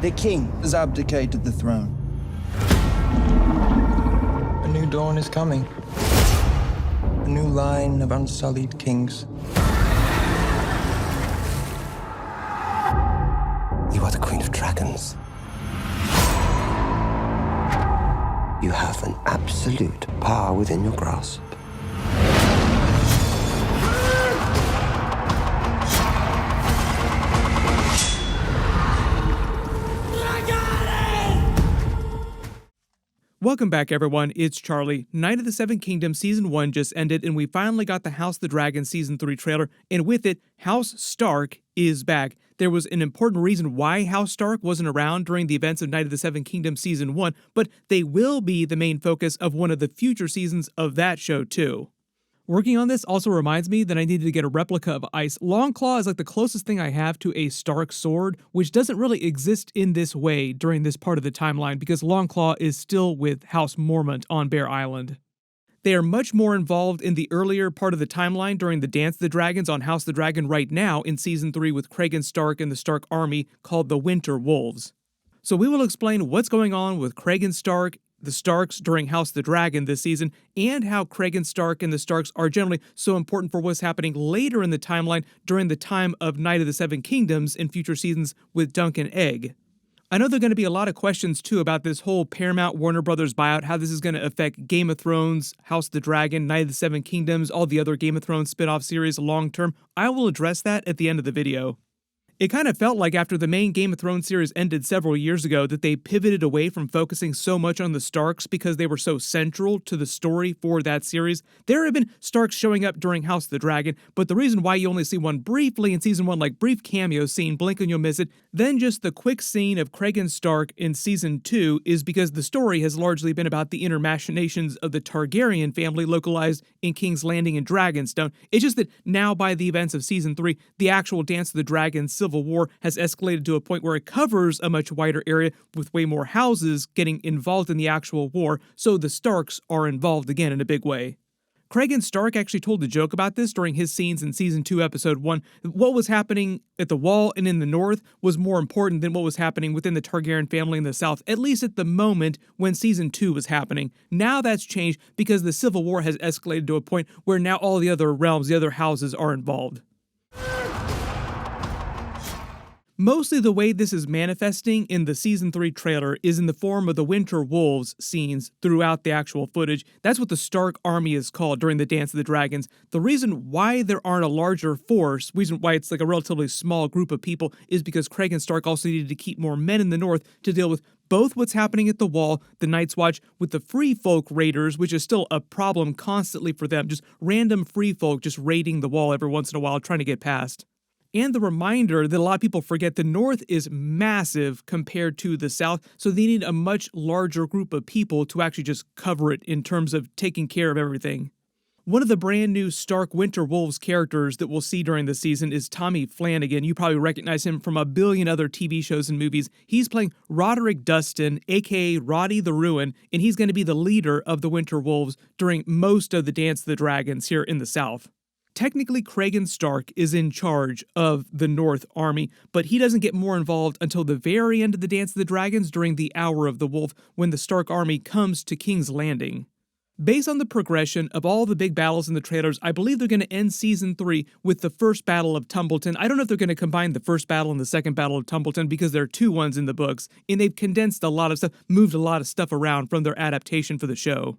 The king has abdicated the throne. A new dawn is coming. A new line of unsullied kings. You are the Queen of Dragons. You have an absolute power within your grasp. Welcome back, everyone. It's Charlie. Knight of the Seven Kingdoms Season 1 just ended, and we finally got the House of the Dragon Season 3 trailer, and with it, House Stark is back. There was an important reason why House Stark wasn't around during the events of Knight of the Seven Kingdoms Season 1, but they will be the main focus of one of the future seasons of that show, too. Working on this also reminds me that I needed to get a replica of Ice. Longclaw is like the closest thing I have to a Stark sword, which doesn't really exist in this way during this part of the timeline because Longclaw is still with House Mormont on Bear Island. They are much more involved in the earlier part of the timeline during the Dance of the Dragons on House of the Dragon right now in Season 3 with Cregan Stark and the Stark army called the Winter Wolves. So we will explain what's going on with Cregan Stark, the Starks during House of the Dragon this season, and how Cregan Stark and the Starks are generally so important for what's happening later in the timeline during the time of Knight of the Seven Kingdoms in future seasons with Dunk and Egg. I know there are going to be a lot of questions too about this whole Paramount Warner Brothers buyout, how this is going to affect Game of Thrones, House of the Dragon, Knight of the Seven Kingdoms, all the other Game of Thrones spin-off series long term. I will address that at the end of the video. It kind of felt like after the main Game of Thrones series ended several years ago that they pivoted away from focusing so much on the Starks because they were so central to the story for that series. There have been Starks showing up during House of the Dragon, but the reason why you only see one briefly in Season 1, like brief cameo scene, blink and you'll miss it, then just the quick scene of Cregan Stark in Season 2 is because the story has largely been about the inner machinations of the Targaryen family localized in King's Landing and Dragonstone. It's just that now by the events of Season 3, the actual Dance of the Dragons Civil War has escalated to a point where it covers a much wider area with way more houses getting involved in the actual war, so the Starks are involved again in a big way. Cregan Stark actually told a joke about this during his scenes in Season 2, Episode 1. What was happening at the Wall and in the North was more important than what was happening within the Targaryen family in the South, at least at the moment when Season 2 was happening. Now that's changed because the Civil War has escalated to a point where now all the other realms, the other houses are involved. Mostly the way this is manifesting in the Season 3 trailer is in the form of the Winter Wolves scenes throughout the actual footage. That's what the Stark army is called during the Dance of the Dragons. The reason why there aren't a larger force, reason why it's like a relatively small group of people, is because Cregan Stark also needed to keep more men in the north to deal with both what's happening at the Wall, the Night's Watch, with the Free Folk raiders, which is still a problem constantly for them, just random Free Folk just raiding the Wall every once in a while trying to get past. And the reminder that a lot of people forget the North is massive compared to the South, so they need a much larger group of people to actually just cover it in terms of taking care of everything. One of the brand new Stark Winter Wolves characters that we'll see during the season is Tommy Flanagan. You probably recognize him from a billion other TV shows and movies. He's playing Roderick Dustin, aka Roddy the Ruin, and he's going to be the leader of the Winter Wolves during most of the Dance of the Dragons here in the South. Technically, Cregan Stark is in charge of the North Army, but he doesn't get more involved until the very end of the Dance of the Dragons during the Hour of the Wolf when the Stark army comes to King's Landing. Based on the progression of all the big battles in the trailers, I believe they're going to end Season 3 with the first battle of Tumbleton. I don't know if they're going to combine the first battle and the second battle of Tumbleton because there are two ones in the books, and they've condensed a lot of stuff, moved a lot of stuff around from their adaptation for the show.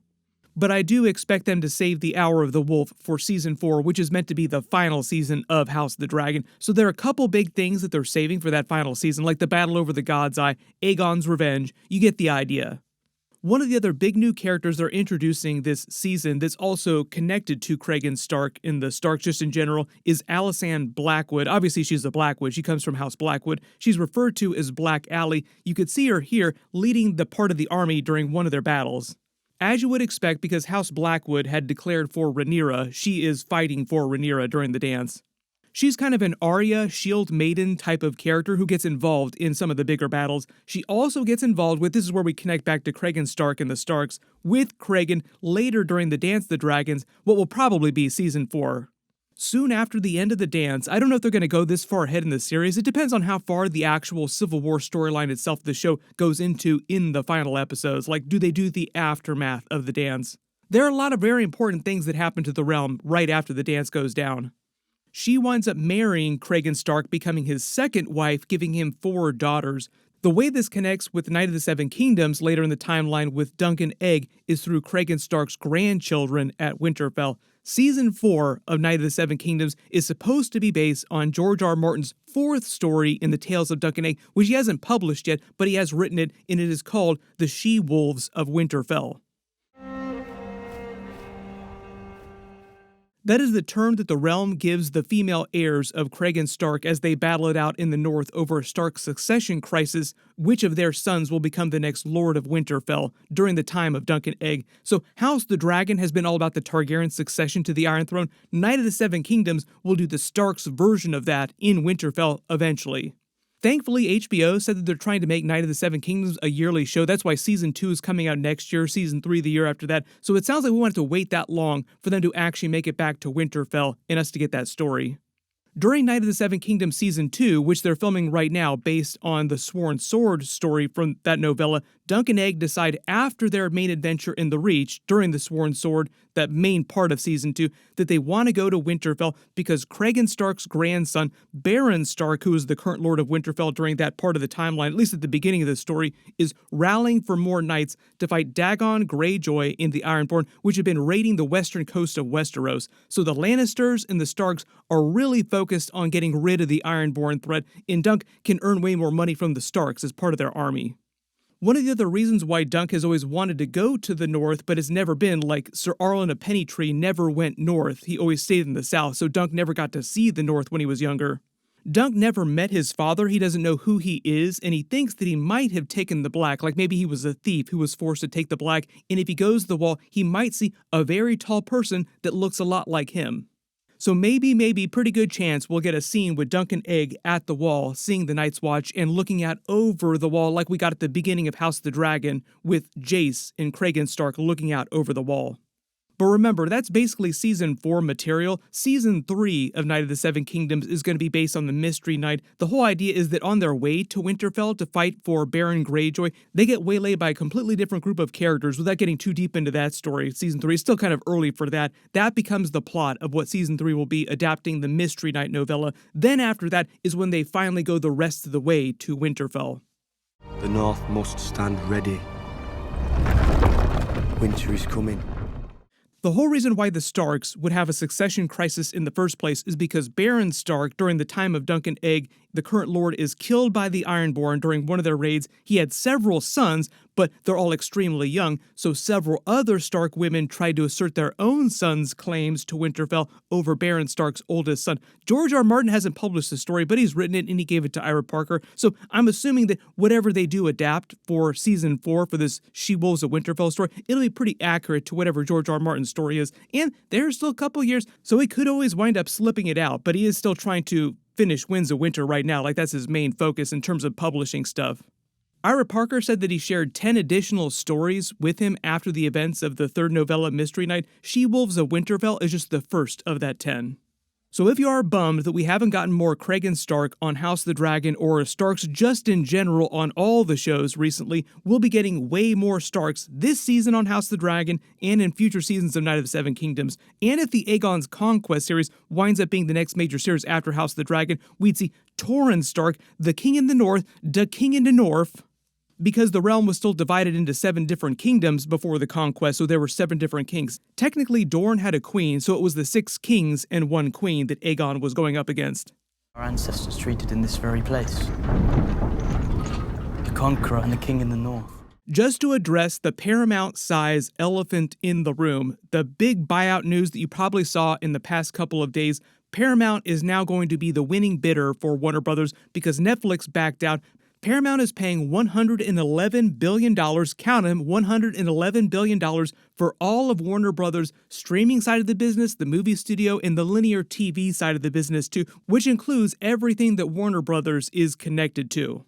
But I do expect them to save the Hour of the Wolf for Season 4, which is meant to be the final season of House of the Dragon. So there are a couple big things that they're saving for that final season, like the battle over the God's Eye, Aegon's Revenge. You get the idea. One of the other big new characters they're introducing this season that's also connected to Cregan Stark and the Starks just in general is Alysanne Blackwood. Obviously, she's a Blackwood. She comes from House Blackwood. She's referred to as Black Ally. You could see her here leading the part of the army during one of their battles. As you would expect, because House Blackwood had declared for Rhaenyra, she is fighting for Rhaenyra during the dance. She's kind of an Arya, Shield Maiden type of character who gets involved in some of the bigger battles. She also gets involved with, this is where we connect back to Cregan Stark and the Starks, with Cregan later during the Dance of the Dragons, what will probably be Season 4. soon after the end of the dance. I don't know if they're going to go this far ahead in the series. It depends on how far the actual Civil War storyline itself of the show goes into in the final episodes. Like, do they do the aftermath of the dance? There are a lot of very important things that happen to the realm right after the dance goes down. She winds up marrying Cregan Stark, becoming his second wife, giving him 4 daughters. The way this connects with Night of the Seven Kingdoms later in the timeline with Duncan Egg is through Cregan Stark's grandchildren at Winterfell. Season 4 of Night of the Seven Kingdoms is supposed to be based on George R. R. Martin's 4th story in the Tales of Duncan Egg, which he hasn't published yet, but he has written it, and it is called The She-Wolves of Winterfell. That is the term that the realm gives the female heirs of Cregan Stark as they battle it out in the north over a Stark succession crisis, which of their sons will become the next Lord of Winterfell during the time of Duncan Egg. So House the Dragon has been all about the Targaryen succession to the Iron Throne. Night of the Seven Kingdoms will do the Stark's version of that in Winterfell eventually. Thankfully, HBO said that they're trying to make Night of the Seven Kingdoms a yearly show. That's why Season 2 is coming out next year, Season 3 the year after that. So it sounds like we won't have to wait that long for them to actually make it back to Winterfell and us to get that story. During Night of the Seven Kingdoms Season 2, which they're filming right now based on the Sworn Sword story from that novella, Duncan Egg decide after their main adventure in the Reach, during the Sworn Sword, that main part of Season 2, that they want to go to Winterfell because Cregan Stark's grandson, Baron Stark, who is the current Lord of Winterfell during that part of the timeline, at least at the beginning of the story, is rallying for more knights to fight Dagon Greyjoy in the Ironborn, which had been raiding the western coast of Westeros. So the Lannisters and the Starks are really focused on getting rid of the Ironborn threat, and Dunk can earn way more money from the Starks as part of their army. One of the other reasons why Dunk has always wanted to go to the north but has never been, like Sir Arlen of Pennytree never went north, he always stayed in the south, so Dunk never got to see the north when he was younger. Dunk never met his father, he doesn't know who he is, and he thinks that he might have taken the black, like maybe he was a thief who was forced to take the black, and if he goes to the wall, he might see a very tall person that looks a lot like him. So maybe, pretty good chance we'll get a scene with Duncan Egg at the wall, seeing the Night's Watch and looking out over the wall like we got at the beginning of House of the Dragon with Jace and Cregan Stark looking out over the wall. But remember, that's basically Season 4 material. Season 3 of Night of the Seven Kingdoms is going to be based on the Mystery Knight. The whole idea is that on their way to Winterfell to fight for Baron Greyjoy, they get waylaid by a completely different group of characters. Without getting too deep into that story, Season 3 is still kind of early for that. That becomes the plot of what Season 3 will be, adapting the Mystery Knight novella. Then after that is when they finally go the rest of the way to Winterfell. The North must stand ready. Winter is coming. The whole reason why the Starks would have a succession crisis in the first place is because Baron Stark, during the time of Duncan Egg, the current lord, is killed by the Ironborn during one of their raids. He had several sons, but they're all extremely young, so several other Stark women tried to assert their own sons' claims to Winterfell over Baron Stark's oldest son. George R. R. Martin hasn't published the story, but he's written it and he gave it to Ira Parker, so I'm assuming that whatever they do adapt for Season 4 for this She-Wolves of Winterfell story, it'll be pretty accurate to whatever George R. R. Martin's story is, and there's still a couple years, so he could always wind up slipping it out, but he is still trying to finish Winds of Winter right now, like that's his main focus in terms of publishing stuff. Ira Parker said that he shared 10 additional stories with him after the events of the third novella, Mystery Knight. She-Wolves of Winterfell is just the first of that 10. So if you are bummed that we haven't gotten more Cregan Stark on House of the Dragon or Starks just in general on all the shows recently, we'll be getting way more Starks this season on House of the Dragon and in future seasons of Night of the Seven Kingdoms. And if the Aegon's Conquest series winds up being the next major series after House of the Dragon, we'd see Torrhen Stark, the king in the north, the king in the north, because the realm was still divided into 7 different kingdoms before the conquest, so there were 7 different kings. Technically, Dorne had a queen, so it was the 6 kings and 1 queen that Aegon was going up against. Our ancestors treated in this very place. The Conqueror and the King in the North. Just to address the paramount-size elephant in the room, the big buyout news that you probably saw in the past couple of days, Paramount is now going to be the winning bidder for Warner Brothers because Netflix backed out. Paramount is paying $111 billion, count them, $111 billion for all of Warner Brothers' streaming side of the business, the movie studio, and the linear TV side of the business too, which includes everything that Warner Brothers is connected to.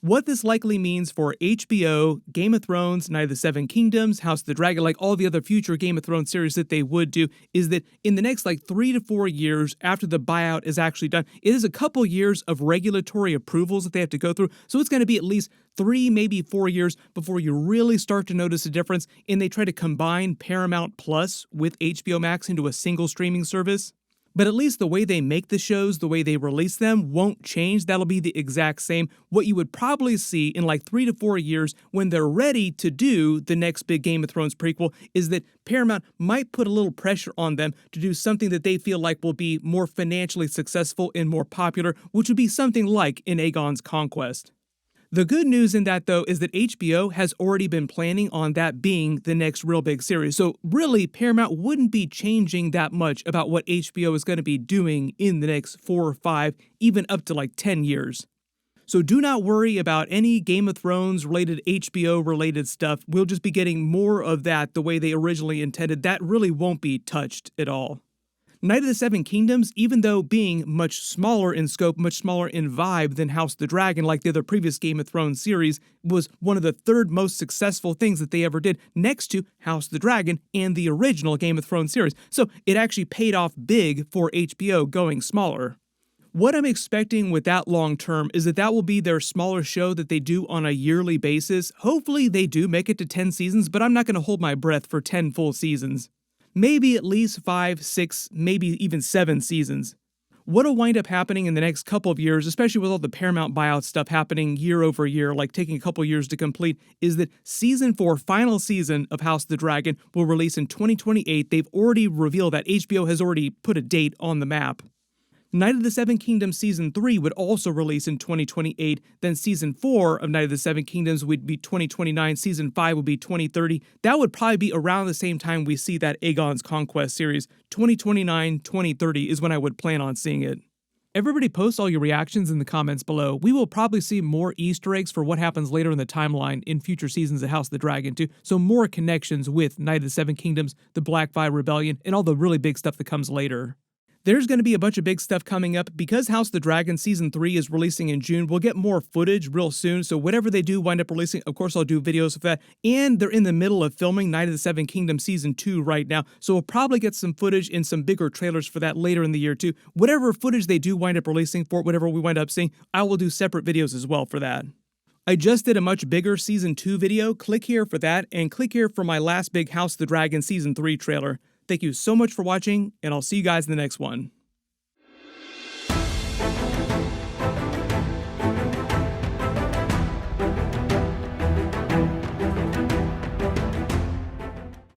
What this likely means for HBO, Game of Thrones, Night of the Seven Kingdoms, House of the Dragon, like all the other future Game of Thrones series that they would do, is that in the next 3 to 4 years after the buyout is actually done, it is a couple years of regulatory approvals that they have to go through. So it's going to be at least 3, maybe 4 years before you really start to notice a difference, and they try to combine Paramount Plus with HBO Max into a single streaming service. But at least the way they make the shows, the way they release them, won't change. That'll be the exact same. What you would probably see in 3 to 4 years when they're ready to do the next big Game of Thrones prequel is that Paramount might put a little pressure on them to do something that they feel like will be more financially successful and more popular, which would be something like in Aegon's Conquest. The good news in that, though, is that HBO has already been planning on that being the next real big series. So really, Paramount wouldn't be changing that much about what HBO is going to be doing in the next 4 or 5, even up to 10 years. So do not worry about any Game of Thrones related, HBO related stuff. We'll just be getting more of that the way they originally intended. That really won't be touched at all. Night of the Seven Kingdoms, even though being much smaller in scope, much smaller in vibe than House of the Dragon, like the other previous Game of Thrones series, was one of the third most successful things that they ever did, next to House of the Dragon and the original Game of Thrones series. So it actually paid off big for HBO going smaller. What I'm expecting with that long term is that will be their smaller show that they do on a yearly basis. Hopefully they do make it to 10 seasons, but I'm not going to hold my breath for 10 full seasons. Maybe at least 5, 6, maybe even 7 seasons. What'll wind up happening in the next couple of years, especially with all the Paramount buyout stuff happening year over year, taking a couple years to complete, is that Season 4, final season of House of the Dragon, will release in 2028. They've already revealed that. HBO has already put a date on the map. Night of the Seven Kingdoms Season 3 would also release in 2028, then Season 4 of Night of the Seven Kingdoms would be 2029, Season 5 would be 2030. That would probably be around the same time we see that Aegon's Conquest series. 2029, 2030 is when I would plan on seeing it. Everybody post all your reactions in the comments below. We will probably see more Easter eggs for what happens later in the timeline in future seasons of House of the Dragon too, so more connections with Night of the Seven Kingdoms, the Blackwood Rebellion, and all the really big stuff that comes later. There's going to be a bunch of big stuff coming up. Because House of the Dragon Season 3 is releasing in June, we'll get more footage real soon, so whatever they do wind up releasing, of course I'll do videos of that. And they're in the middle of filming Night of the Seven Kingdoms Season 2 right now, so we'll probably get some footage and some bigger trailers for that later in the year too. Whatever footage they do wind up releasing for whatever we wind up seeing, I will do separate videos as well for that. I just did a much bigger Season 2 video. Click here for that, and click here for my last big House of the Dragon Season 3 trailer. Thank you so much for watching, and I'll see you guys in the next one.